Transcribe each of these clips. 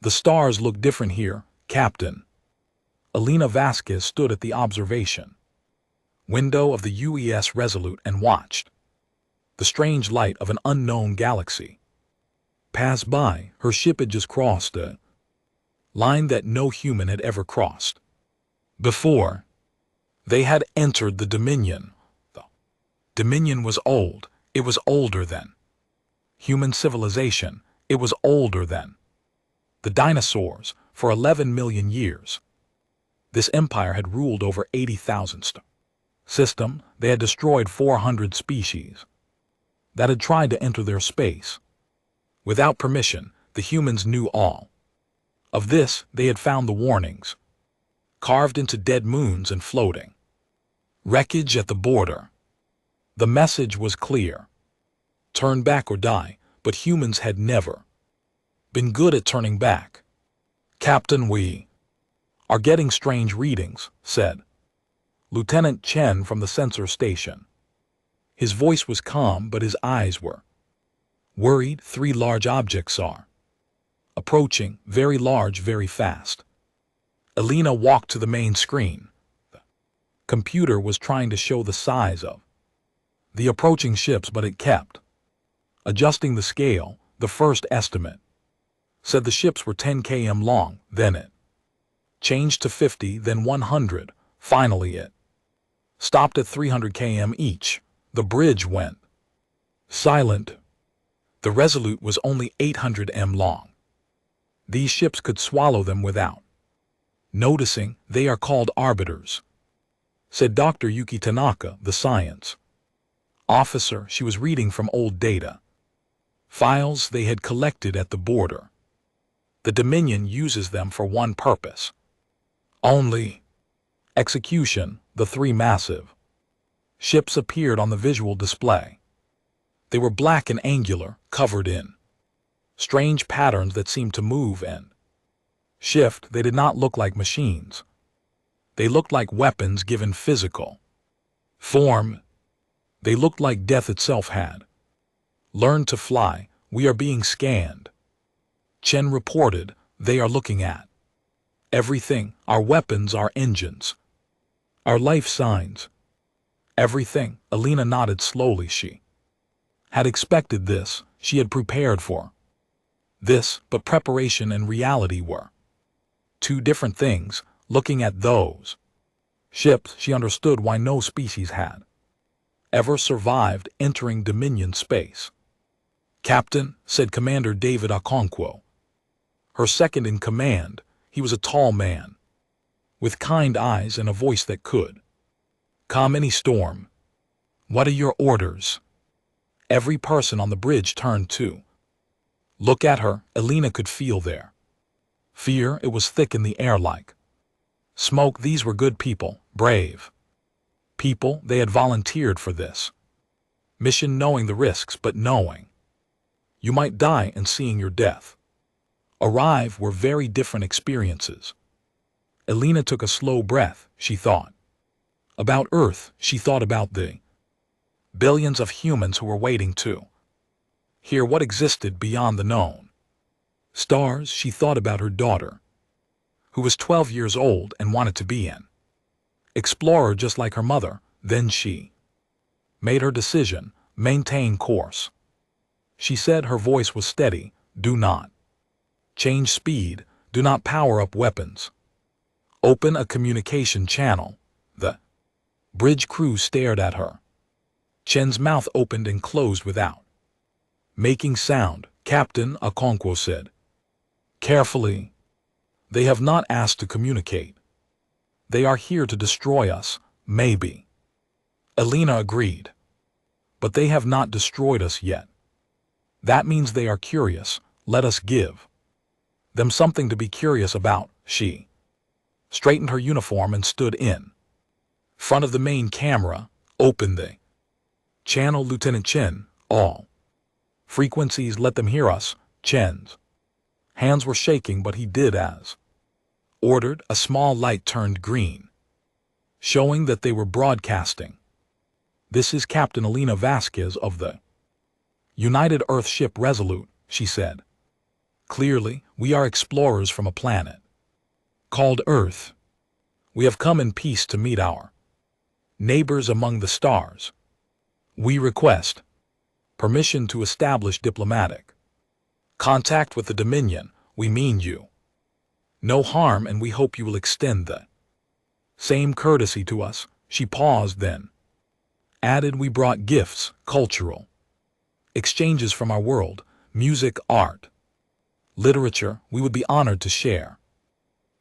The stars look different here, Captain. Elena Vasquez stood at the observation window of the UES Resolute and watched the strange light of an unknown galaxy pass by. Her ship had just crossed a line that no human had ever crossed before. They had entered the Dominion. The Dominion was old. It was older than human civilization. It was older than the dinosaurs for 11 million years. This empire had ruled over 80,000 system. They had destroyed 400 species that had tried to enter their space. Without permission, the humans knew all of this. They had found the warnings carved into dead moons and floating wreckage at the border. The message was clear: turn back or die, but humans had never been good at turning back. Captain, we are getting strange readings, said Lieutenant Chen from the sensor station. His voice was calm, but his eyes were worried. 3 large objects are approaching, very large, very fast. Elena walked to the main screen. The computer was trying to show the size of the approaching ships, but it kept adjusting the scale. The first estimate said the ships were 10 km long, then it changed to 50, then 100. Finally it stopped at 300 km each. The bridge went silent. The Resolute was only 800 m long. These ships could swallow them without noticing. They are called arbiters, said Dr. Yuki Tanaka, the science officer. She was reading from old data files they had collected at the border. The Dominion uses them for one purpose only: execution. The 3 massive ships appeared on the visual display. They were black and angular, covered in strange patterns that seemed to move and shift. They did not look like machines. They looked like weapons given physical form. They looked like death itself had learned to fly. We are being scanned, Chen reported. They are looking at everything: our weapons, our engines, our life signs. Everything. Elena nodded slowly. She had expected this. She had prepared for this, but preparation and reality were 2 different things. Looking at those ships, she understood why no species had ever survived entering Dominion space. Captain, said Commander David Okonkwo, her second in command. He was a tall man with kind eyes and a voice that could calm any storm. What are your orders? Every person on the bridge turned to look at her. Elena could feel their fear. It was thick in the air like smoke. These were good people, brave people. They had volunteered for this mission, knowing the risks, but knowing you might die and seeing your death arrive were very different experiences. Elena took a slow breath. She thought about Earth. She thought about the billions of humans who were waiting to hear what existed beyond the known stars. She thought about her daughter, who was 12 years old and wanted to be an explorer just like her mother. Then she made her decision: maintain course. She said, her voice was steady. Do not change speed. Do not power up weapons. Open a communication channel. The bridge crew stared at her. Chen's mouth opened and closed without making sound. Captain, Okonkwo said carefully, they have not asked to communicate. They are here to destroy us, maybe. Elena agreed. But they have not destroyed us yet. That means they are curious. Let us give them something to be curious about. She straightened her uniform and stood in front of the main camera. Open the channel, Lieutenant Chen. All frequencies, let them hear us. Chen's hands were shaking, but he did as ordered. A small light turned green, showing that they were broadcasting. This is Captain Elena Vasquez of the United Earth ship Resolute, she said Clearly, we are explorers from a planet called Earth. We have come in peace to meet our neighbors among the stars. We request permission to establish diplomatic contact with the Dominion. We mean you no harm, and we hope you will extend the same courtesy to us. She paused, then added, we brought gifts, cultural exchanges from our world, music, art, literature. We would be honored to share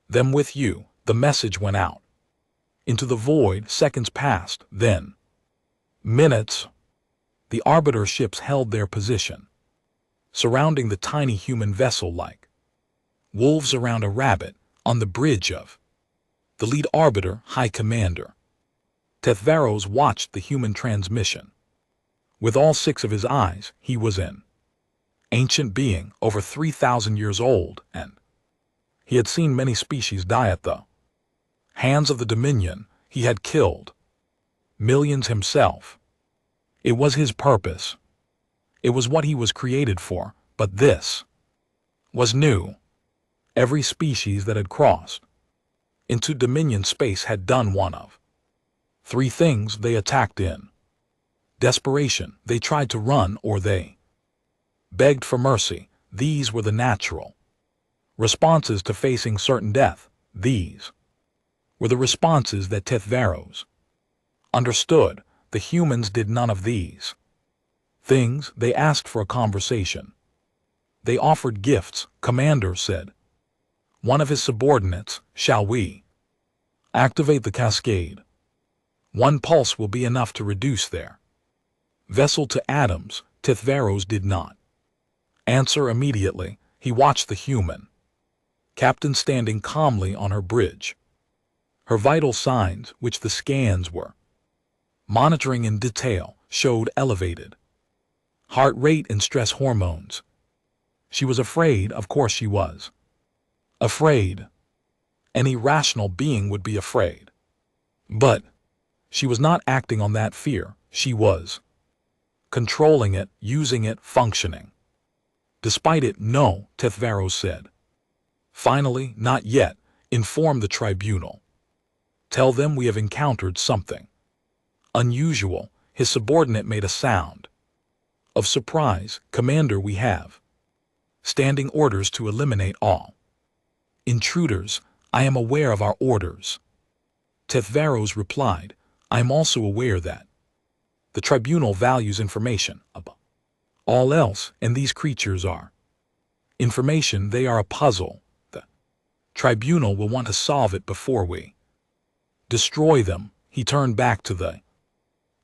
them with you. The message went out into the void. Seconds passed, then minutes. The arbiter ships held their position, surrounding the tiny human vessel like wolves around a rabbit. On the bridge of the lead arbiter, High Commander Tethvaros watched the human transmission. With all 6 of his eyes, he was an ancient being, over 3,000 years old, and he had seen many species die at the hands of the Dominion. He had killed millions himself. It was his purpose. It was what he was created for, but this was new. Every species that had crossed into Dominion space had done one of 3 things. They attacked in desperation, they tried to run, or they begged for mercy. These were the natural responses to facing certain death. These were the responses that Tethvaros understood. The humans did none of these things. They asked for a conversation. They offered gifts. Commander said, one of his subordinates, shall we activate the cascade? 1 pulse will be enough to reduce their vessel to atoms. Tethvaros did not answer immediately. He watched the human captain standing calmly on her bridge. Her vital signs, which the scans were monitoring in detail, showed elevated heart rate and stress hormones. She was afraid. Of course she was afraid. Any rational being would be afraid. But she was not acting on that fear. She was controlling it, using it, functioning despite it. No, Tethvaros said. Finally, not yet. Inform the tribunal. Tell them we have encountered something unusual. His subordinate made a sound of surprise. Commander, we have standing orders to eliminate all intruders. I am aware of our orders. Tethvaros replied, I am also aware that the tribunal values information above all else, and these creatures are information. They are a puzzle. The tribunal will want to solve it before we destroy them. He turned back to the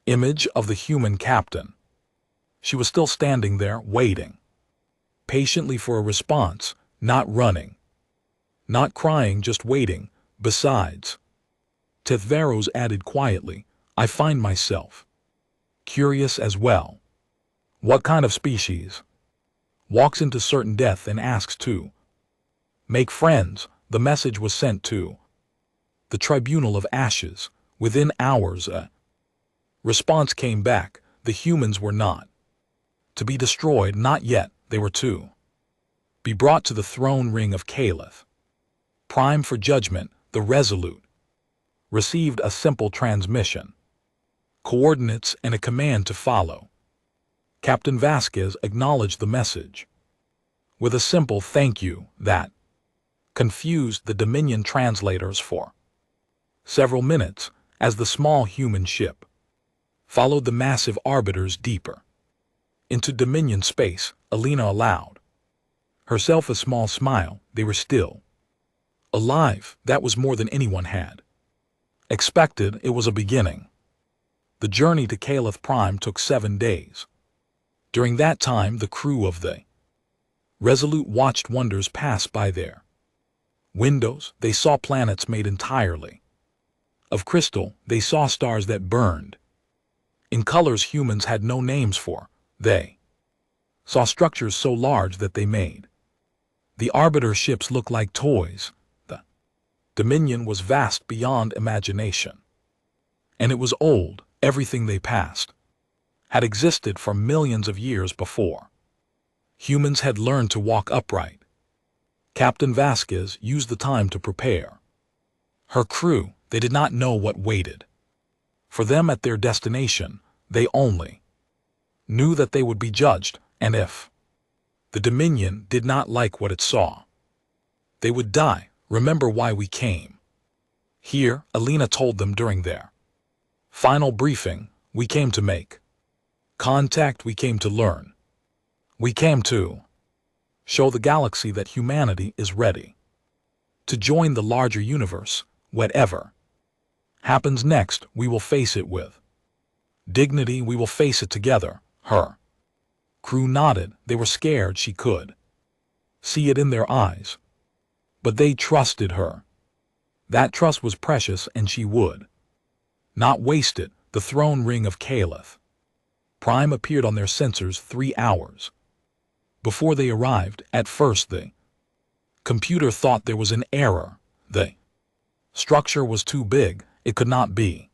image of the human captain. She was still standing there, waiting patiently for a response, not running, not crying, just waiting. Besides, Tethvaros added quietly, I find myself curious as well. What kind of species walks into certain death and asks to make friends? The message was sent to the Tribunal of Ashes. Within hours, a response came back. The humans were not to be destroyed, not yet. They were to be brought to the throne ring of Caliph. Prime for judgment. The Resolute received a simple transmission, coordinates, and a command to follow. Captain Vasquez acknowledged the message with a simple thank you that confused the Dominion translators for several minutes as the small human ship followed the massive arbiters deeper into Dominion space. Alina allowed herself a small smile. They were still alive. That was more than anyone had expected. It was a beginning. The journey to Caliph Prime took 7 days. During that time, the crew of the Resolute watched wonders pass by their windows. They saw planets made entirely of crystal. They saw stars that burned in colors humans had no names for. They saw structures so large that they made the arbiter ships look like toys. The Dominion was vast beyond imagination, and it was old. Everything they passed had existed for millions of years before. Humans had learned to walk upright. Captain Vasquez used the time to prepare. Her crew, they did not know what waited. For them at their destination, they only knew that they would be judged, and if the Dominion did not like what it saw, they would die. Remember why we came here, Alina told them during their final briefing. We came to make contact, we came to learn. We came to show the galaxy that humanity is ready to join the larger universe. Whatever happens next, we will face it with dignity, we will face it together. Her crew nodded. They were scared. She could see it in their eyes. But they trusted her. That trust was precious, and she would not waste it. The throne ring of Caliph Prime appeared on their sensors 3 hours before they arrived. At first the computer thought there was an error. The structure was too big. It could not be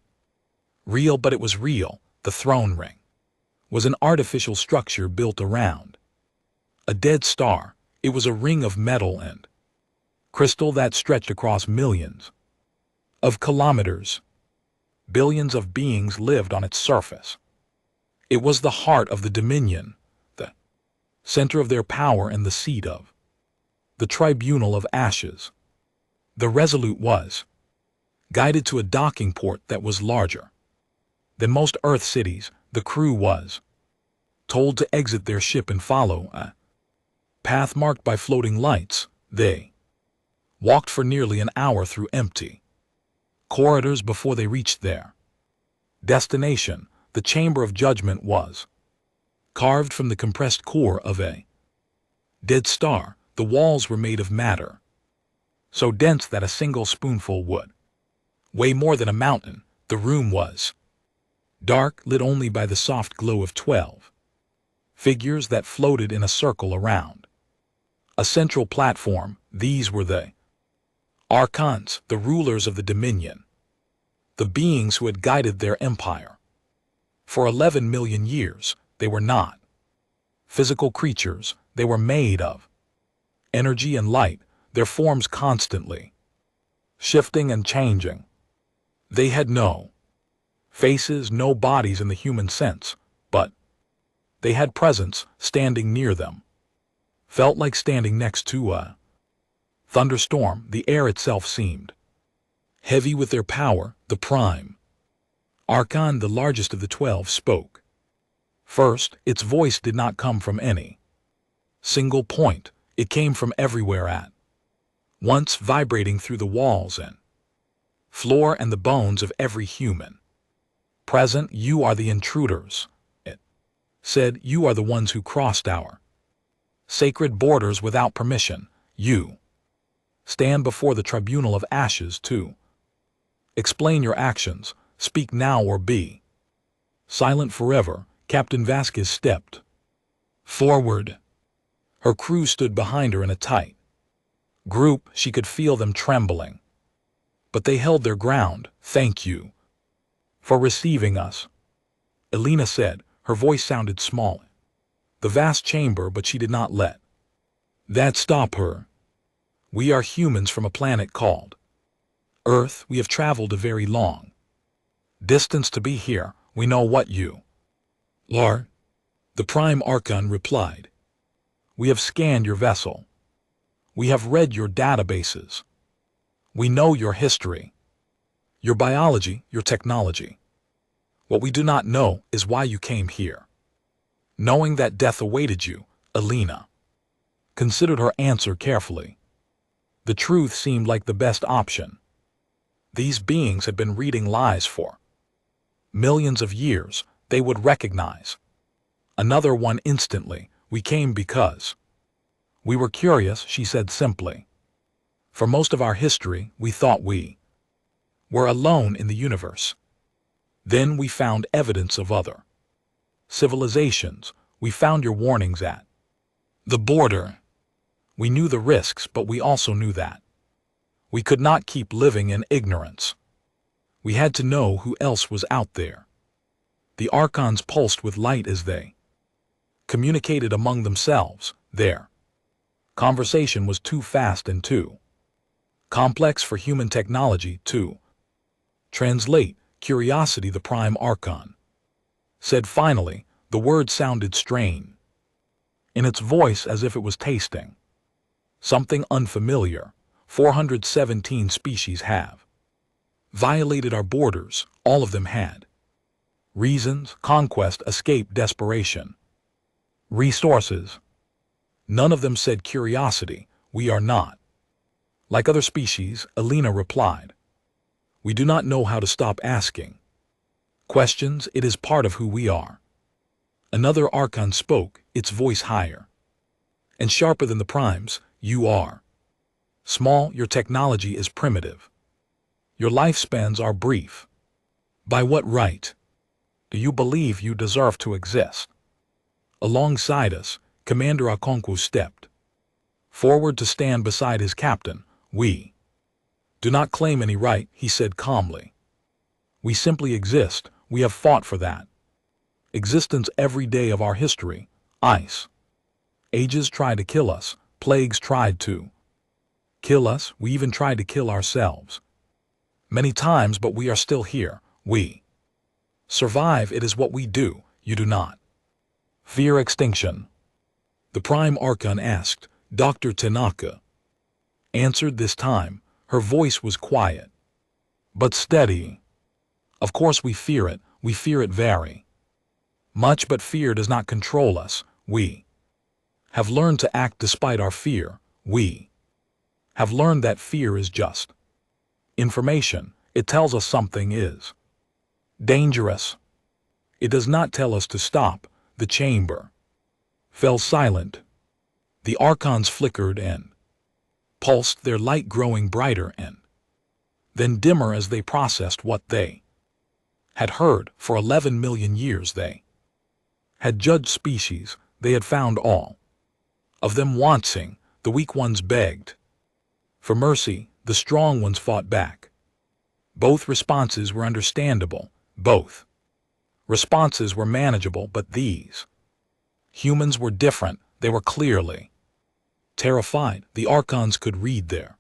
real, but it was real. The throne ring was an artificial structure built around a dead star. It was a ring of metal and crystal that stretched across millions of kilometers. Billions of beings lived on its surface. It was the heart of the Dominion, the center of their power and the seat of the Tribunal of Ashes. The Resolute was guided to a docking port that was larger than most Earth cities. The crew was told to exit their ship and follow a path marked by floating lights. They walked for nearly an hour through empty corridors before they reached their destination. The Chamber of Judgment was carved from the compressed core of a dead star. The walls were made of matter so dense that a single spoonful would weigh more than a mountain. The room was dark, lit only by the soft glow of 12 figures that floated in a circle around a central platform. These were the Archons, the rulers of the Dominion, the beings who had guided their empire for 11 million years. They were not physical creatures. They were made of energy and light, their forms constantly shifting and changing. They had no faces, no bodies in the human sense, but they had presence. Standing near them felt like standing next to a thunderstorm. The air itself seemed heavy with their power. The Prime Archon, the largest of the 12, spoke first. Its voice did not come from any single point. It came from everywhere at once, vibrating through the walls and floor and the bones of every human present. You are the intruders, it said. You are the ones who crossed our sacred borders without permission. You stand before the Tribunal of Ashes to explain your actions. Speak now or be silent forever. Captain Vasquez stepped forward. Her crew stood behind her in a tight group. She could feel them trembling, but they held their ground. Thank you for receiving us, Alina said. Her voice sounded small. The vast chamber, but she did not let that stop her. We are humans from a planet called Earth. We have traveled a very long distance to be here. We know what you are, the Prime Archon replied. We have scanned your vessel. We have read your databases. We know your history, your biology, your technology. What we do not know is why you came here. Knowing that death awaited you, Alina considered her answer carefully. The truth seemed like the best option. These beings had been reading lies for millions of years. They would recognize another one instantly. We came because we were curious, she said simply. For most of our history, we thought we were alone in the universe. Then we found evidence of other civilizations. We found your warnings at the border. We knew the risks, but we also knew that we could not keep living in ignorance. We had to know who else was out there. The Archons pulsed with light as they communicated among themselves. Their Conversation was too fast and too complex for human technology to translate. Curiosity, the prime archon said finally. The word sounded strained in its voice, as if it was tasting something unfamiliar. 417 species have violated our borders. All of them had reasons: conquest, escape, desperation, resources. None of them said curiosity. We are not like other species, Alina replied. We do not know how to stop asking questions. It is part of who we are. Another archon spoke, its voice higher and sharper than the prime's. You are small, your technology is primitive, your lifespans are brief. By what right do you believe you deserve to exist? Alongside us, Commander Okonkwo stepped forward to stand beside his captain. We do not claim any right, he said calmly. We simply exist. We have fought for that existence every day of our history. Ice ages tried to kill us. Plagues tried to kill us. We even tried to kill ourselves many times, but we are still here. We survive. It is what we do. You do not fear extinction? The prime archon asked. Dr. Tanaka answered this time. Her voice was quiet but steady. Of course we fear it. We fear it very much, but fear does not control us. We have learned to act despite our fear. We have learned that fear is just information. It tells us something is dangerous. It does not tell us to stop. The chamber fell silent. The archons flickered and pulsed, their light growing brighter and then dimmer as they processed what they had heard. For 11 million years they had judged species. They had found all of them wanting. The weak ones begged for mercy. The strong ones fought back. Both responses were understandable. Both responses were manageable, but these humans were different. They were clearly terrified. The archons could read their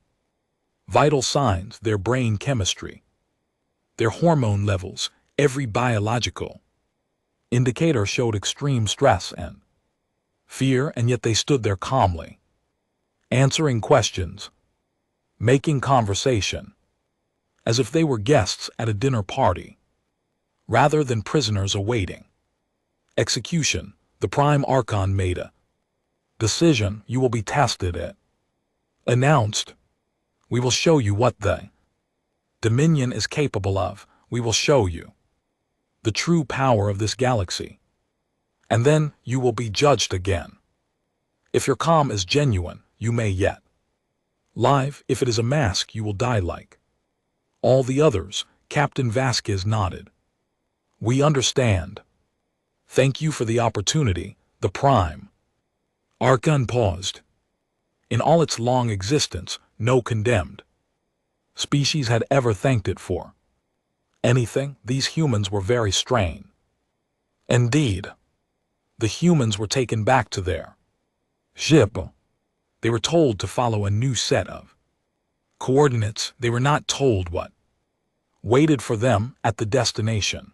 vital signs, their brain chemistry, their hormone levels. Every biological indicator showed extreme stress and fear, and yet they stood there calmly, answering questions, making conversation, as if they were guests at a dinner party, rather than prisoners awaiting execution. The prime archon made a decision. You will be tested, it announced. We will show you what the Dominion is capable of. We will show you the true power of this galaxy. And then you will be judged again. If your calm is genuine, you may yet live. If it is a mask, you will die like all the others. Captain Vasquez nodded. We understand. Thank you for the opportunity. The prime archon paused. In all its long existence, no condemned species had ever thanked it for anything. These humans were very strange. Indeed, the humans were taken back to their ship. They were told to follow a new set of coordinates. They were not told what waited for them at the destination.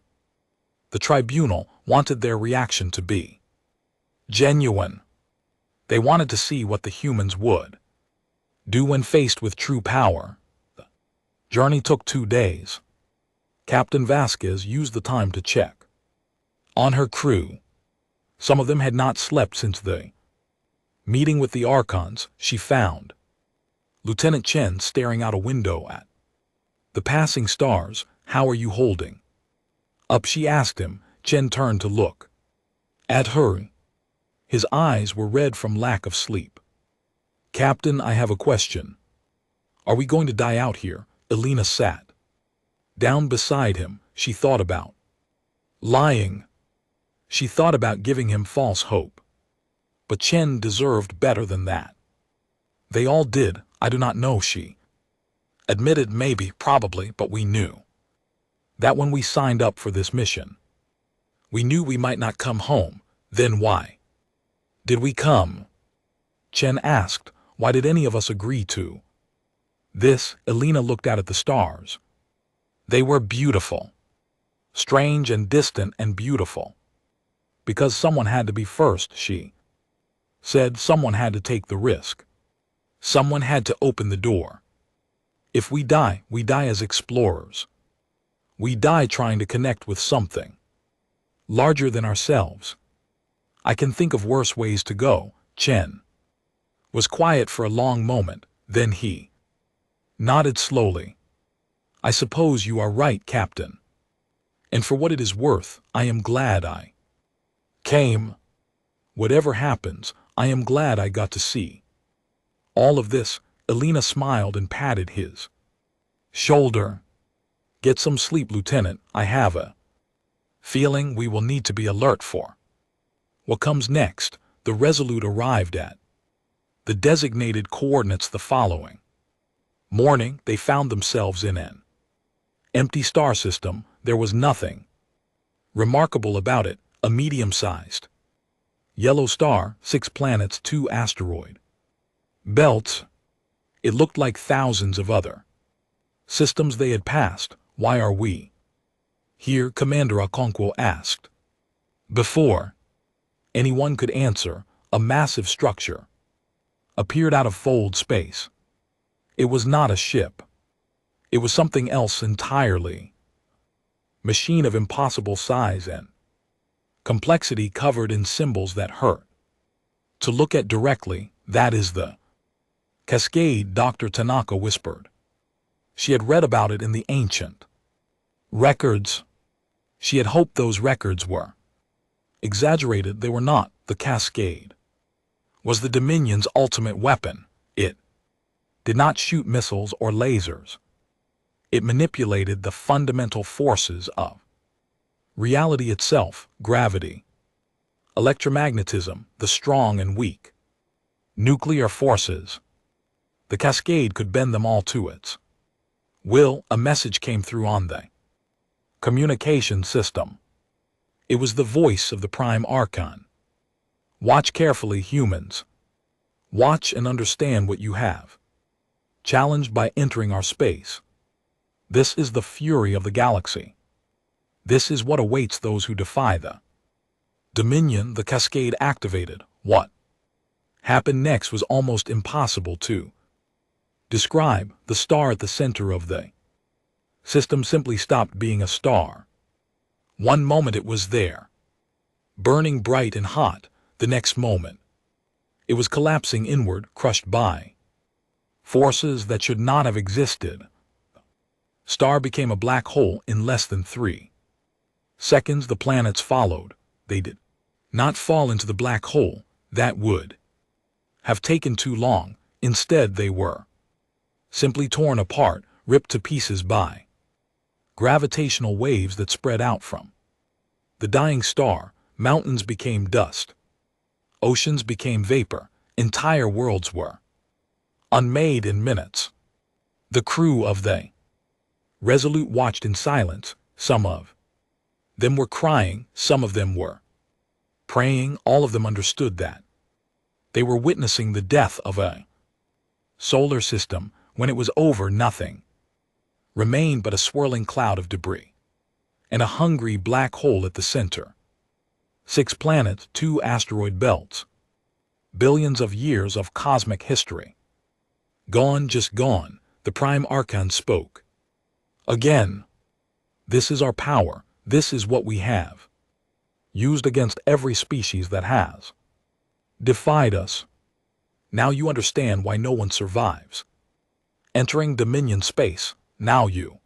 The tribunal wanted their reaction to be genuine. They wanted to see what the humans would do when faced with true power. The journey took 2 days. Captain Vasquez used the time to check on her crew. Some of them had not slept since the meeting with the archons. She found Lieutenant Chen staring out a window at the passing stars. How are you holding up? She asked him. Chen turned to look at her. His eyes were red from lack of sleep. Captain, I have a question. Are we going to die out here? Alina sat down beside him. She thought about lying. She thought about giving him false hope. But Chen deserved better than that. They all did. I do not know, she admitted. Maybe, probably, but we knew that when we signed up for this mission. We knew we might not come home. Then why did we come? Chen asked. Why did any of us agree to this? Elena looked out at the stars. They were beautiful. Strange and distant and beautiful. Because someone had to be first, she said. Someone had to take the risk. Someone had to open the door. If we die as explorers. We die trying to connect with something larger than ourselves. I can think of worse ways to go. Chen was quiet for a long moment, then he nodded slowly. I suppose you are right, Captain. And for what it is worth, I am glad I came. Whatever happens, I am glad I got to see all of this. Elena smiled and patted his shoulder. Get some sleep, Lieutenant. I have a feeling we will need to be alert for what comes next. The Resolute arrived at the designated coordinates the following morning. They found themselves in an empty star system. There was nothing remarkable about it. A medium-sized yellow star, 6 planets, 2 asteroid belts. It looked like thousands of other systems they had passed. Why are we here? Commander Okonkwo asked. Before anyone could answer, a massive structure appeared out of fold space. It was not a ship. It was something else entirely. Machine of impossible size and complexity, covered in symbols that hurt to look at directly. That is the cascade, Dr. Tanaka whispered. She had read about it in the ancient records. She had hoped those records were exaggerated. They were not. The cascade was the Dominion's ultimate weapon. It did not shoot missiles or lasers. It manipulated the fundamental forces of reality itself: gravity, electromagnetism, the strong and weak, nuclear forces. The cascade could bend them all to its will. A message came through on the communication system. It was the voice of the Prime Archon. Watch carefully, humans. Watch and understand what you have challenged by entering our space. This is the fury of the galaxy. This is what awaits those who defy the Dominion. The cascade activated. What happened next was almost impossible to describe. The star at the center of the system simply stopped being a star. One moment it was there, burning bright and hot. The next moment, it was collapsing inward, crushed by forces that should not have existed. Star became a black hole in less than 3 seconds. The planets followed. They did not fall into the black hole. That would have taken too long. Instead, they were simply torn apart, ripped to pieces by gravitational waves that spread out from the dying star. Mountains became dust. Oceans became vapor. Entire worlds were unmade in minutes. The crew of the Resolute watched in silence. Some of them were crying, some of them were praying. All of them understood that they were witnessing the death of a solar system. When it was over, nothing remained but a swirling cloud of debris and a hungry black hole at the center. 6 planets, 2 asteroid belts. Billions of years of cosmic history. Gone, just gone. The Prime Archon spoke again. This is our power. This is what we have used against every species that has defied us. Now you understand why no one survives entering Dominion space. Now you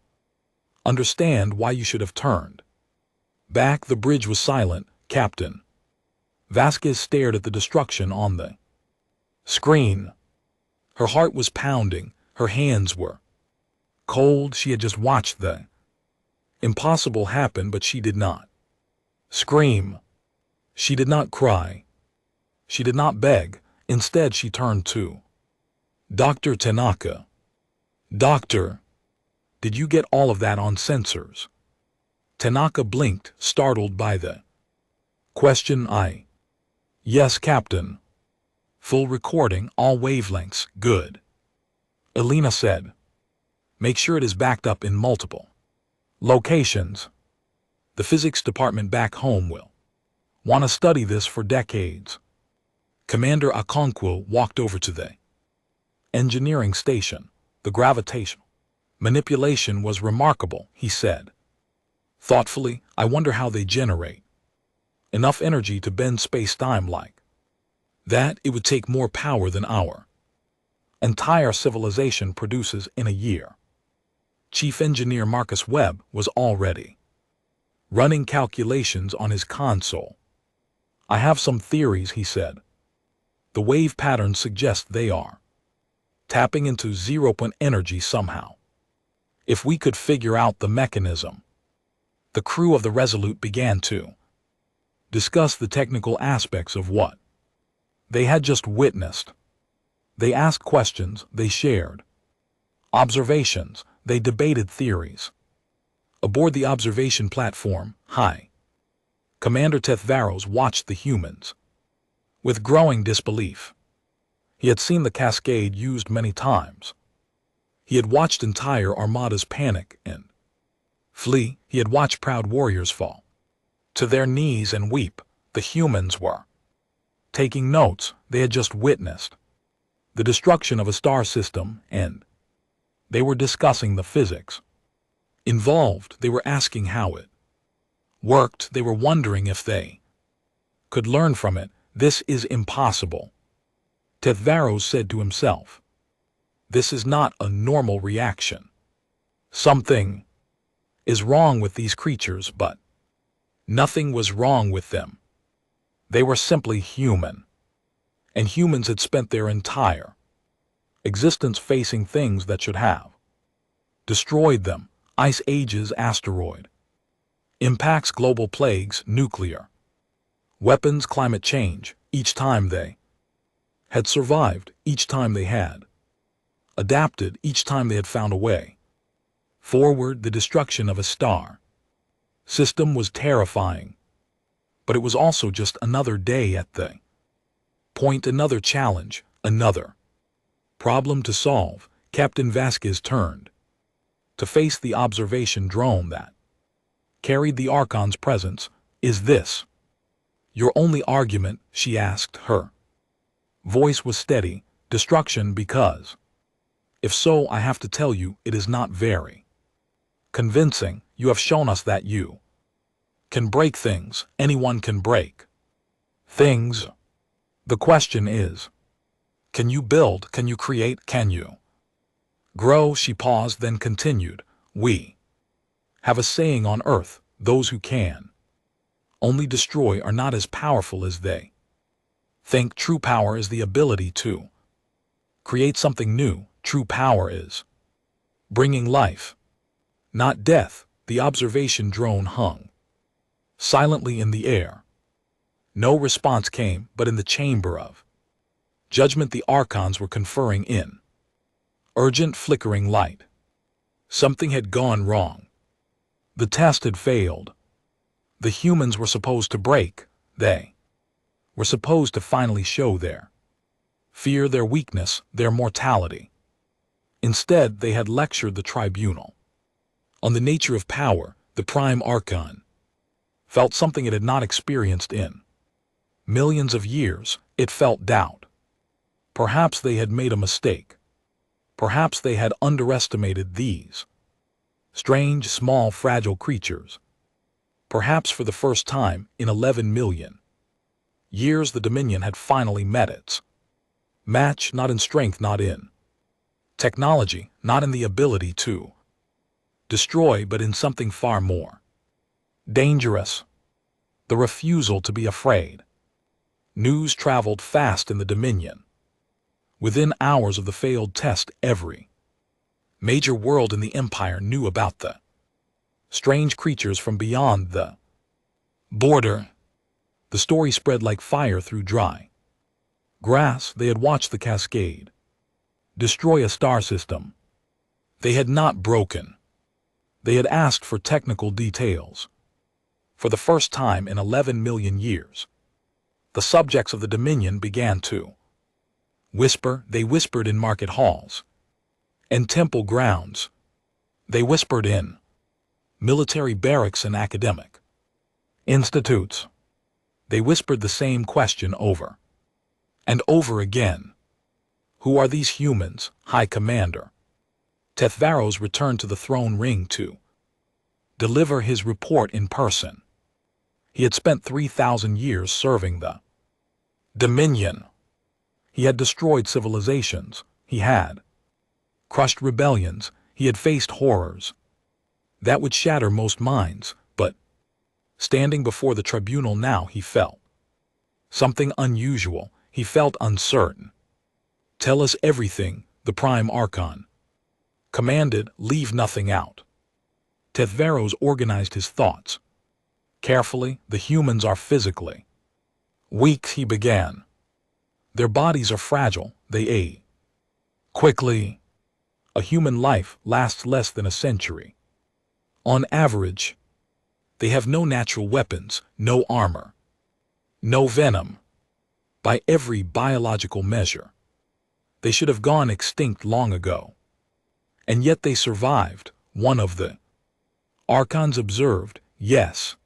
understand why you should have turned back. The bridge was silent. Captain Vasquez stared at the destruction on the screen. Her heart was pounding. Her hands were cold. She had just watched the impossible happen, but she did not scream. She did not cry. She did not beg. Instead, she turned to Dr. Tanaka. Doctor, did you get all of that on sensors? Tanaka blinked, startled by the question. Yes, Captain. Full recording, all wavelengths, good. Alina said. Make sure it is backed up in multiple locations. The physics department back home will want to study this for decades. Commander Okonkwo walked over to the engineering station. The gravitational manipulation was remarkable, he said. Thoughtfully, I wonder how they generate enough energy to bend space-time like that. It would take more power than our entire civilization produces in a year. Chief Engineer Marcus Webb was already running calculations on his console. I have some theories, he said. The wave patterns suggest they are tapping into zero-point energy somehow. If we could figure out the mechanism. The crew of the Resolute began to discuss the technical aspects of what they had just witnessed. They asked questions, they shared observations, they debated theories. Aboard the observation platform, High Commander Tethvaros watched the humans with growing disbelief. He had seen the cascade used many times. He had watched entire armadas panic and flee. He had watched proud warriors fall to their knees and weep. The humans were taking notes. They had just witnessed the destruction of a star system, and they were discussing the physics involved. They were asking how it worked. They were wondering if they could learn from it. This is impossible, Tethvaros said to himself. This is not a normal reaction. Something is wrong with these creatures, but nothing was wrong with them. They were simply human, and humans had spent their entire existence facing things that should have destroyed them. Ice ages, asteroid impacts, global plagues, nuclear weapons, climate change. Each time they had survived, each time they had adapted, each time they had found a way forward. The destruction of a star system was terrifying, but it was also just another day at the point, another challenge, another problem to solve. Captain Vasquez turned to face the observation drone that carried the Archon's presence. Is this your only argument? She asked. Her voice was steady. Destruction, because if so, I have to tell you, it is not very convincing. You have shown us that you can break things. Anyone can break things. The question is, can you build? Can you create? Can you grow? She paused, then continued. We have a saying on Earth, those who can only destroy are not as powerful as they think. True power is the ability to create something new. True power is bringing life, not death. The observation drone hung silently in the air. No response came, but in the chamber of judgment the Archons were conferring in urgent, flickering light. Something had gone wrong. The test had failed. The humans were supposed to break. They were supposed to finally show their fear, their weakness, their mortality. Instead, they had lectured the tribunal on the nature of power. The Prime Archon felt something it had not experienced in millions of years. It felt doubt. Perhaps they had made a mistake. Perhaps they had underestimated these strange, small, fragile creatures. Perhaps for the first time in 11 million years, the Dominion had finally met its match, not in strength, not in technology, not in the ability to destroy, but in something far more dangerous: the refusal to be afraid. News traveled fast in the Dominion. Within hours of the failed test, every major world in the Empire knew about the strange creatures from beyond the border. The story spread like fire through dry grass. They had watched the cascade destroy a star system. They had not broken. They had asked for technical details. For the first time in 11 million years, the subjects of the Dominion began to They whispered in market halls and temple grounds. They whispered in military barracks and academic institutes. They whispered the same question over and over again. Who are these humans, High Commander? Tethvaros returned to the throne ring to deliver his report in person. He had spent 3,000 years serving the Dominion. He had destroyed civilizations. He had crushed rebellions. He had faced horrors that would shatter most minds, but standing before the tribunal now, he felt something unusual. He felt uncertain. Tell us everything, the Prime Archon commanded. Leave nothing out. Tethvaros organized his thoughts carefully. The humans are physically weak, he began. Their bodies are fragile. They age quickly. A human life lasts less than a century. On average, they have no natural weapons, no armor, no venom. By every biological measure, they should have gone extinct long ago. And yet they survived, one of the Archons observed. Yes.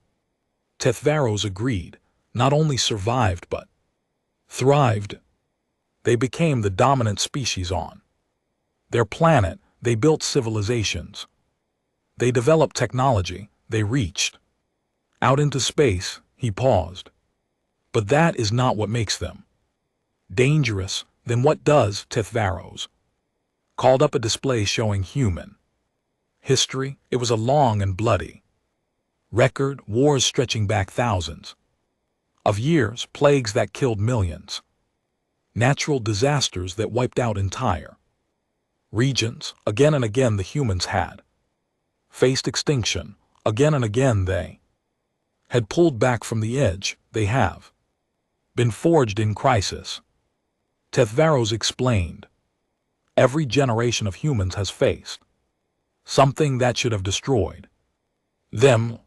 Tethvaros agreed. Not only survived but thrived. They became the dominant species on their planet. They built civilizations. They developed technology. They reached out into space. He paused. But that is not what makes them dangerous. Then what does? Tethvaros called up a display showing human history. It was a long and bloody record, wars stretching back thousands of years, plagues that killed millions, natural disasters that wiped out entire regions. Again and again the humans had faced extinction. Again and again they had pulled back from the edge. They have been forged in crisis. Tethvaros explained. Every generation of humans has faced something that should have destroyed them.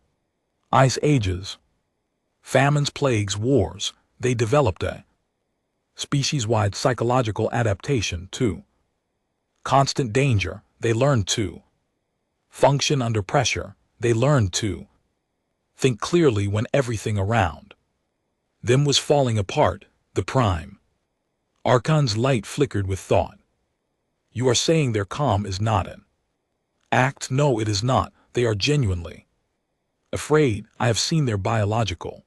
Ice ages, famines, plagues, wars. They developed a species-wide psychological adaptation to constant danger. They learned to function under pressure. They learned to think clearly when everything around them was falling apart. The Prime Archon's light flickered with thought. You are saying their calm is not an act? No, it is not. They are genuinely afraid. I have seen their biological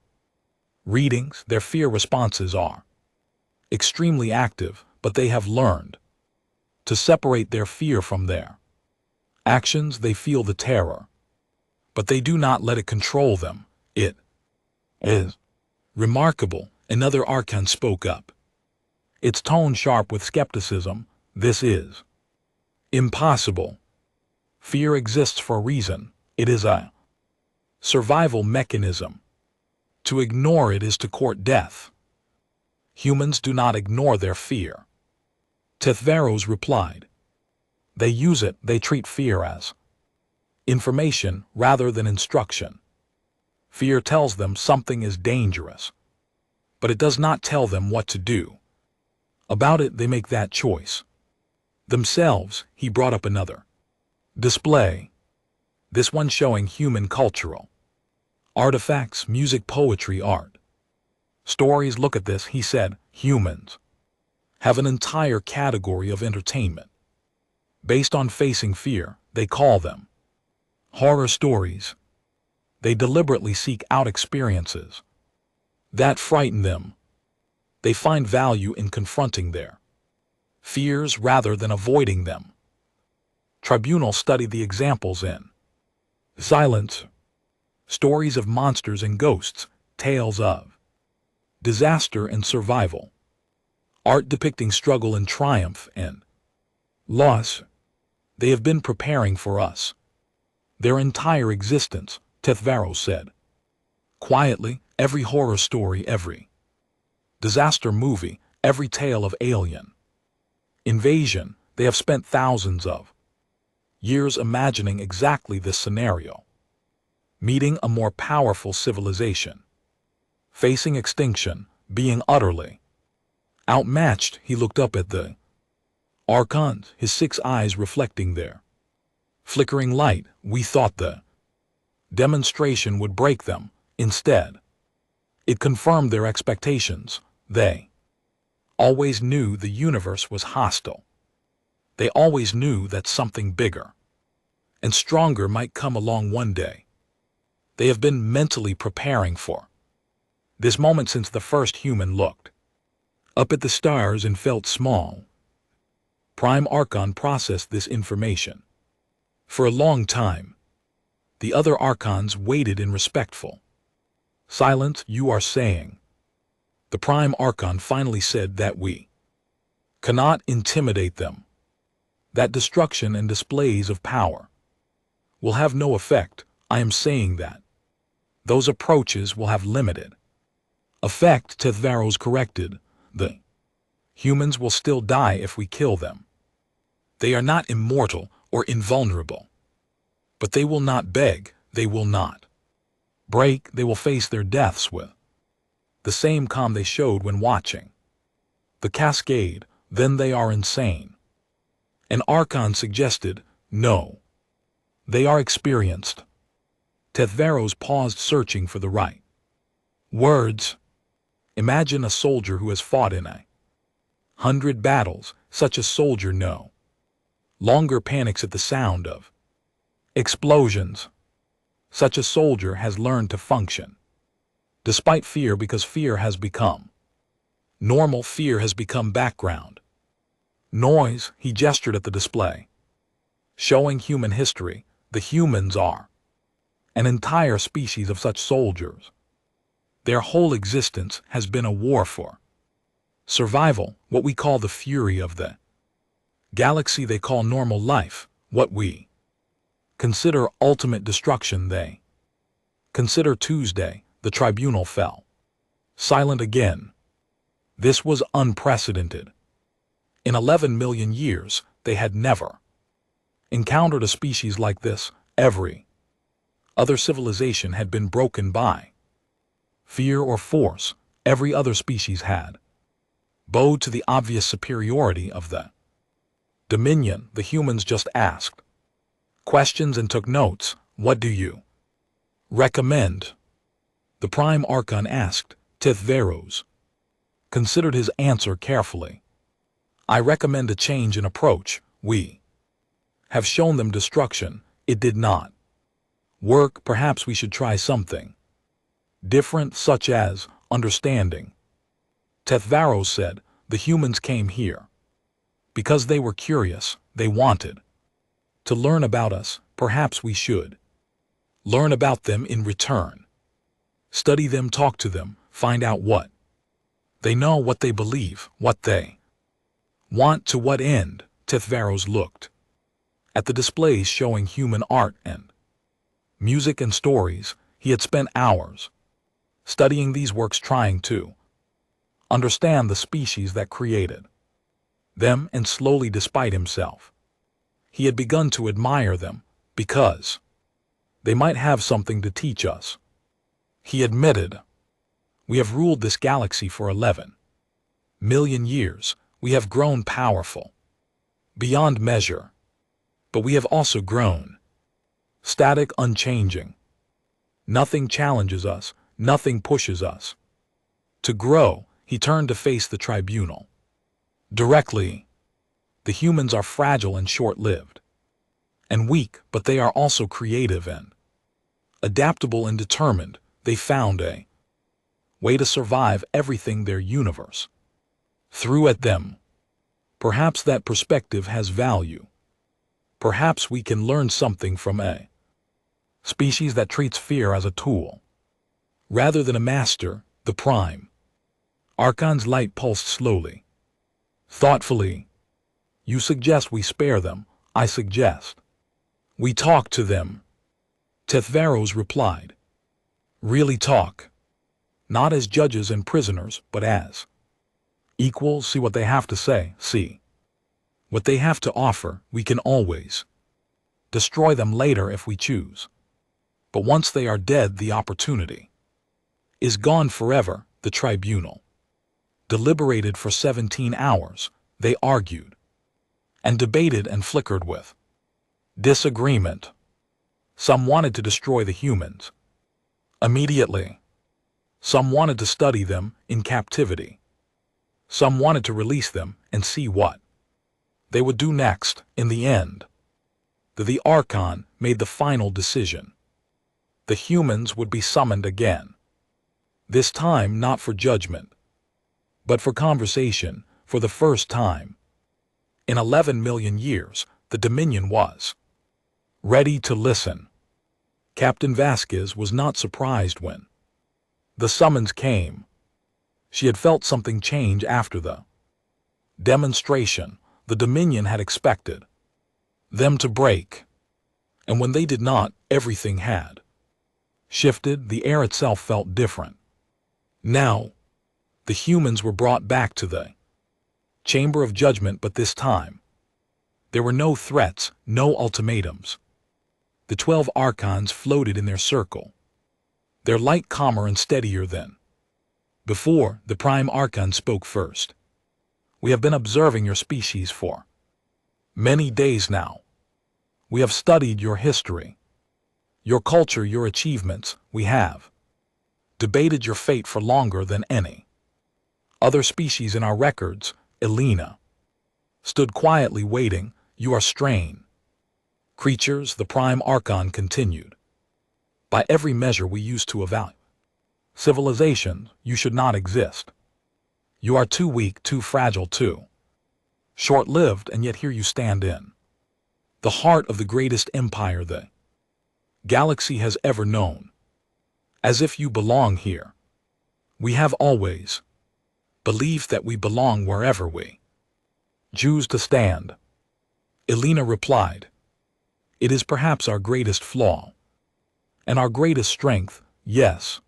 readings. Their fear responses are extremely active, but they have learned to separate their fear from their actions. They feel the terror, but they do not let it control them. It is remarkable. Another Archon spoke up, its tone sharp with skepticism. This is impossible. Fear exists for a reason. It is a survival mechanism. To ignore it is to court death. Humans do not ignore their fear. Tethvaros replied. They use it. They treat fear as information rather than instruction. Fear tells them something is dangerous, but it does not tell them what to do about it. They make that choice themselves. He brought up another display, this one showing human cultural artifacts, music, poetry, art, stories. Look at this, he said. Humans have an entire category of entertainment based on facing fear. They call them horror stories. They deliberately seek out experiences that frighten them. They find value in confronting their fears rather than avoiding them. Tribunal studied the examples in silence. Stories of monsters and ghosts, tales of disaster and survival, art depicting struggle and triumph and loss. They have been preparing for us their entire existence, Tethvaros said quietly. Every horror story, every disaster movie, every tale of alien invasion, they have spent thousands of years imagining exactly this scenario. Meeting a more powerful civilization, facing extinction, being utterly Outmatched, he looked up at the archons, his 6 eyes reflecting their flickering light. We thought the demonstration would break them. Instead, it confirmed their expectations. They always knew the universe was hostile. They always knew that something bigger and stronger might come along one day. They have been mentally preparing for this moment since the first human looked up at the stars and felt small. Prime Archon processed this information. For a long time, the other Archons waited in respectful silence. You are saying, the Prime Archon finally said, that we cannot intimidate them, that destruction and displays of power will have no effect. I am saying that those approaches will have limited effect. Tethvaros corrected. The humans will still die if we kill them. They are not immortal or invulnerable. But they will not beg, they will not break, they will face their deaths with the same calm they showed when watching the cascade. Then they are insane. An Archon suggested, no. They are experienced. Tethvaros paused, searching for the right words. Imagine a soldier who has fought in 100 battles. Such a soldier no longer panics at the sound of explosions. Such a soldier has learned to function despite fear, because fear has become normal. Fear has become background noise. He gestured at the display, showing human history. The humans are an entire species of such soldiers. Their whole existence has been a war for survival, what we call the fury of the galaxy they call normal life, what we consider ultimate destruction. They consider Tuesday. The tribunal fell silent again. This was unprecedented. In 11 million years, they had never encountered a species like this. Every other civilization had been broken by fear or force. Every other species had bowed to the obvious superiority of the dominion. The humans just asked questions and took notes. What do you recommend? The Prime Archon asked. Tethvaros considered his answer carefully. I recommend a change in approach. We have shown them destruction. It did not work. Perhaps we should try something different, such as understanding. Tethvaros said, the humans came here because they were curious. They wanted to learn about us. Perhaps we should learn about them in return. Study them, talk to them, find out what they know, what they believe, what they want. To what end? Tethvaros looked at the displays showing human art and music and stories. He had spent hours studying these works, trying to understand the species that created them, and slowly, despite himself, he had begun to admire them, because they might have something to teach us. He admitted, we have ruled this galaxy for 11 million years. We have grown powerful beyond measure, but we have also grown static, unchanging. Nothing challenges us, nothing pushes us to grow. He turned to face the tribunal directly. The humans are fragile and short-lived and weak, but they are also creative and adaptable and determined. They found a way to survive everything their universe threw at them. Perhaps that perspective has value. Perhaps we can learn something from a species that treats fear as a tool rather than a master. The Prime Archon's light pulsed slowly, thoughtfully. You suggest we spare them. I suggest we talk to them. Tethvaros replied. Really talk. Not as judges and prisoners, but as equals. See what they have to say. See what they have to offer. We can always destroy them later if we choose. But once they are dead, the opportunity is gone forever. The tribunal deliberated for 17 hours. They argued and debated and flickered with disagreement. Some wanted to destroy the humans immediately. Some wanted to study them in captivity. Some wanted to release them and see what they would do next. In the end, the Archon made the final decision. The humans would be summoned again. This time not for judgment, but for conversation. For the first time in 11 million years, the Dominion was ready to listen. Captain Vasquez was not surprised when the summons came. She had felt something change after the demonstration. The Dominion had expected them to break, and when they did not, everything had shifted. The air itself felt different. Now, the humans were brought back to the Chamber of Judgment, but this time there were no threats, no ultimatums. The 12 Archons floated in their circle, their light calmer and steadier than before. The Prime Archon spoke first. We have been observing your species for many days now. We have studied your history, your culture, your achievements. We have debated your fate for longer than any other species in our records. Elena stood quietly waiting. You are strange creatures, the Prime Archon continued. By every measure we used to evaluate civilization, you should not exist. You are too weak, too fragile, too short-lived, and yet here you stand in the heart of the greatest empire the galaxy has ever known. As if you belong here. We have always believed that we belong wherever we choose to stand. Elena replied. It is perhaps our greatest flaw and our greatest strength. Yes.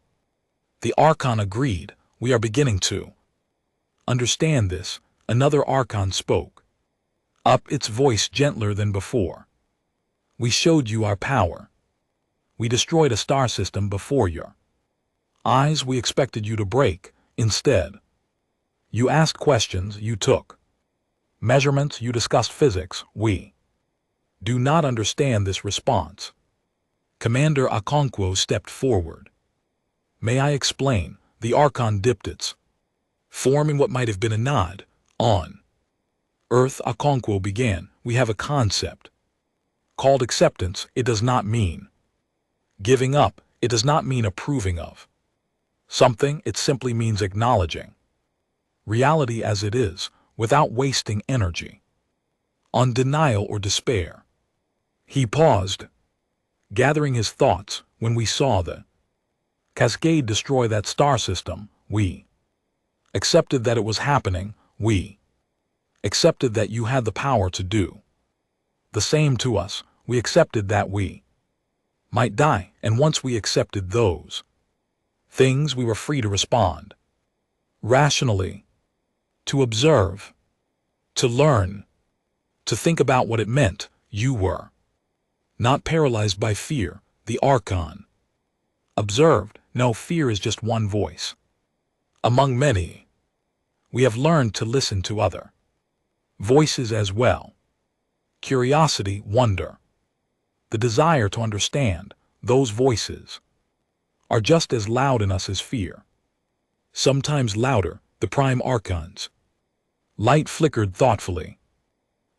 The Archon agreed. We are beginning to understand this. Another Archon spoke up, its voice gentler than before. We showed you our power. We destroyed a star system before your eyes. We expected you to break. Instead, you asked questions, you took measurements, you discussed physics. We do not understand this response. Commander Okonkwo stepped forward. May I explain? The Archon dipped its form in what might have been a nod. On Earth, Okonkwo began, we have a concept called acceptance. It does not mean giving up. It does not mean approving of something. It simply means acknowledging reality as it is, without wasting energy on denial or despair. He paused, gathering his thoughts. When we saw the cascade destroy that star system, we accepted that it was happening. We accepted that you had the power to do the same to us. We accepted that we might die, and once we accepted those things, we were free to respond rationally, to observe, to learn, to think about what it meant. You were not paralyzed by fear. The Archon observed. No, fear is just one voice among many. We have learned to listen to other voices as well. Curiosity, wonder, the desire to understand. Those voices are just as loud in us as fear, sometimes louder. The Prime Archon's light flickered thoughtfully.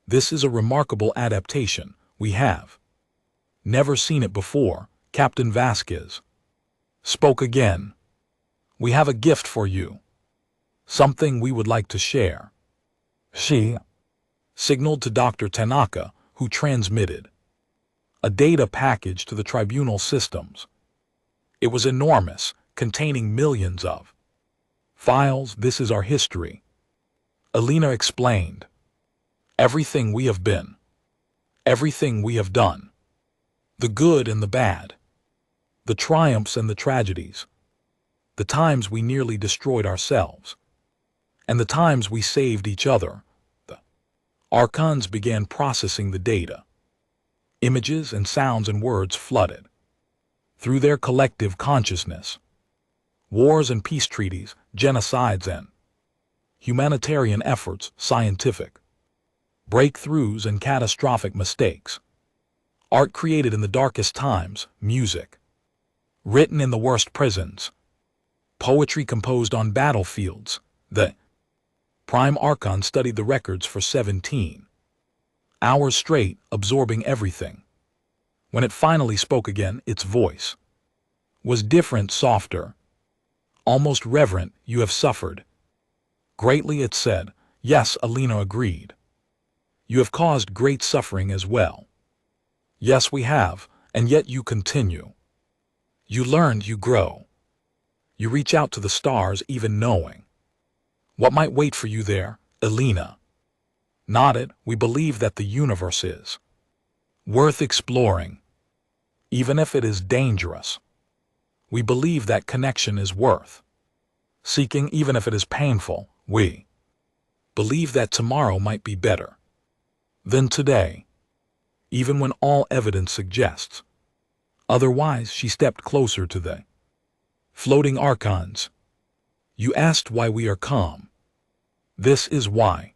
This is a remarkable adaptation. We have never seen it before. Captain Vasquez spoke again. We have a gift for you, something we would like to share. She signaled to Dr. Tanaka, who transmitted a data package to the tribunal systems. It was enormous, containing millions of files. This is our history, Elena explained. Everything we have been, everything we have done, the good and the bad, the triumphs and the tragedies, the times we nearly destroyed ourselves, and the times we saved each other. The Archons began processing the data. Images and sounds and words flooded through their collective consciousness. Wars and peace treaties, genocides and humanitarian efforts, scientific breakthroughs and catastrophic mistakes. Art created in the darkest times, music written in the worst prisons, poetry composed on battlefields. The Prime Archon studied the records for 17 hours straight, absorbing everything. When it finally spoke again, its voice was different, softer, almost reverent. "You have suffered greatly," it said. "Yes," Alina agreed. "You have caused great suffering as well." "Yes, we have, and yet you continue. You learned, you grow. You reach out to the stars even knowing what might wait for you there." Alina nodded. "We believe that the universe is worth exploring, even if it is dangerous. We believe that connection is worth seeking, even if it is painful. We believe that tomorrow might be better than today, even when all evidence suggests otherwise." She stepped closer to the floating archons. "You asked why we are calm. This is why.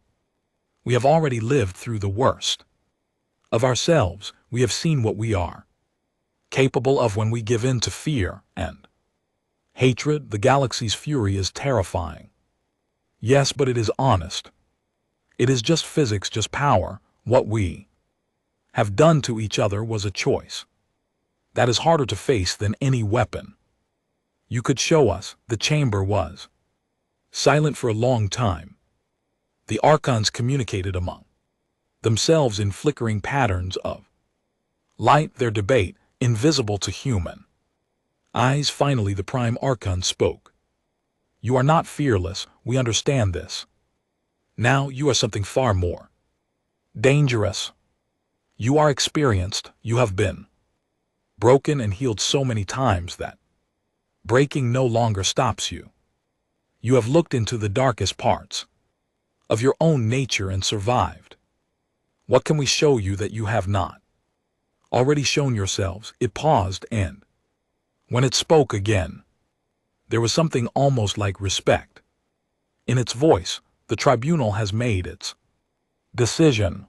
We have already lived through the worst of ourselves. We have seen what we are capable of when we give in to fear and hatred. The galaxy's fury is terrifying. Yes, but it is honest. It is just physics, just power. What we have done to each other was a choice that is harder to face than any weapon you could show us." The chamber was silent for a long time. The archons communicated among themselves in flickering patterns of light, their debate invisible to human eyes. Finally, the Prime Archon spoke. "You are not fearless, we understand this. Now you are something far more dangerous. You are experienced, you have been broken and healed so many times that breaking no longer stops you. You have looked into the darkest parts of your own nature and survived. What can we show you that you have not already shown yourselves?" It paused, and when it spoke again, there was something almost like respect in its voice. "The tribunal has made its decision.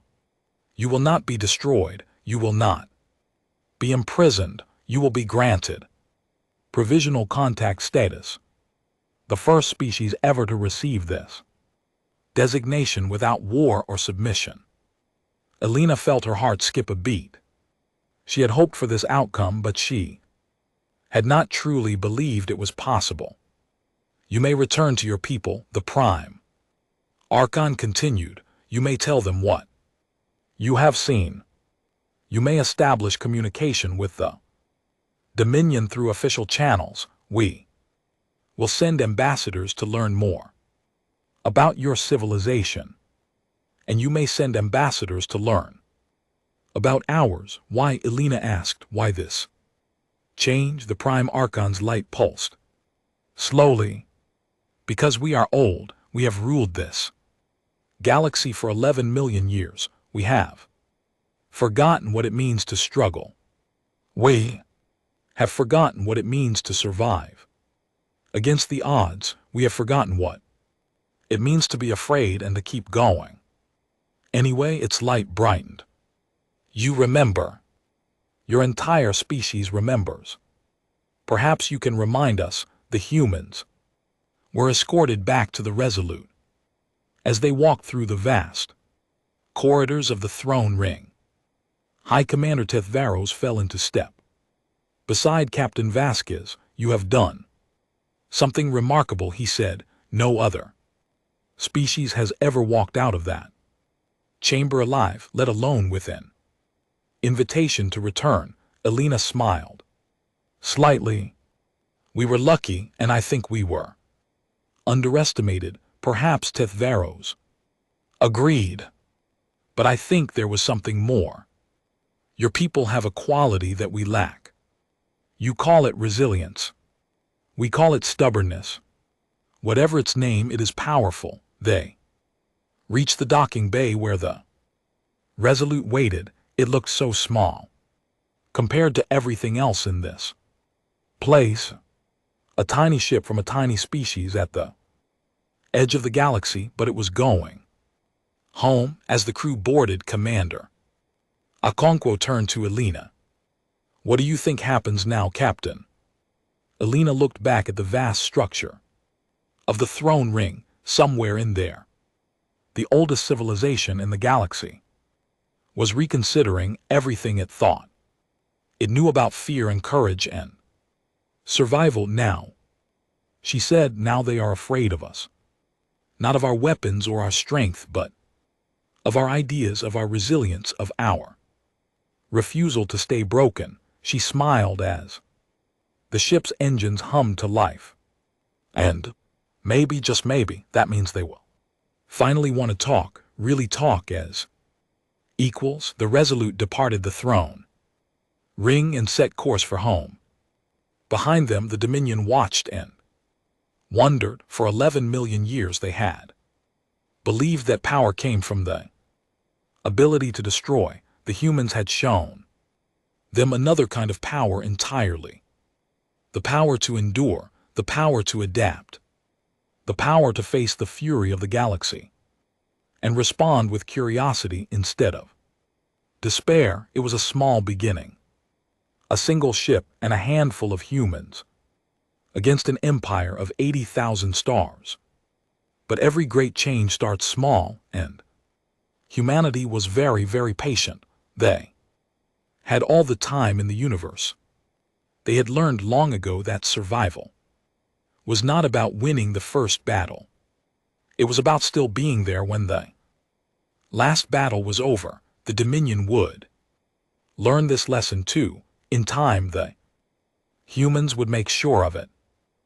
You will not be destroyed. You will not be imprisoned. You will be granted provisional contact status, the first species ever to receive this designation without war or submission." Alina felt her heart skip a beat. She had hoped for this outcome, but she had not truly believed it was possible. "You may return to your people," the Prime Archon continued. "You may tell them what you have seen. You may establish communication with the Dominion through official channels. We will send ambassadors to learn more about your civilization. And you may send ambassadors to learn about ours." "Why?" Alina asked. "Why this change?" The Prime Archon's light pulsed slowly. "Because we are old. We have ruled this galaxy for 11 million years. We have forgotten what it means to struggle. We have forgotten what it means to survive against the odds. We have forgotten what it means to be afraid and to keep going. Anyway," its light brightened. "You remember. Your entire species remembers. Perhaps you can remind us." The humans were escorted back to the Resolute. As they walked through the vast corridors of the throne ring, High Commander Tethvaros fell into step beside Captain Vasquez. "You have done something remarkable," he said. "No other species has ever walked out of that chamber alive, let alone with an invitation to return." Alina smiled slightly. "We were lucky, and I think we were underestimated, perhaps." Tethvaros agreed. "But I think there was something more. Your people have a quality that we lack. You call it resilience. We call it stubbornness. Whatever its name, it is powerful." They reached the docking bay where the Resolute waited. It looked so small compared to everything else in this place. A tiny ship from a tiny species at the edge of the galaxy, but it was going home as the crew boarded. Commander Okonkwo turned to Elena. What do you think happens now, Captain? Elena looked back at the vast structure of the throne ring. Somewhere in there, the oldest civilization in the galaxy was reconsidering everything it thought it knew about fear and courage and survival now. She said, now they are afraid of us. Not of our weapons or our strength, but of our ideas, of our resilience, of our refusal to stay broken. She smiled as the ship's engines hummed to life. And maybe, just maybe, that means they will finally want to talk, really talk as equals. The Resolute departed the throne ring and set course for home. Behind them, the Dominion watched and wondered. For 11 million years they had believed that power came from the ability to destroy. The humans had shown them another kind of power entirely. The power to endure, the power to adapt, the power to face the fury of the galaxy and respond with curiosity instead of despair. It was a small beginning. A single ship and a handful of humans against an empire of 80,000 stars. But every great change starts small, and humanity was very, very patient. They had all the time in the universe. They had learned long ago that survival was not about winning the first battle. It was about still being there when the last battle was over. The Dominion would learn this lesson too. In time, the humans would make sure of it.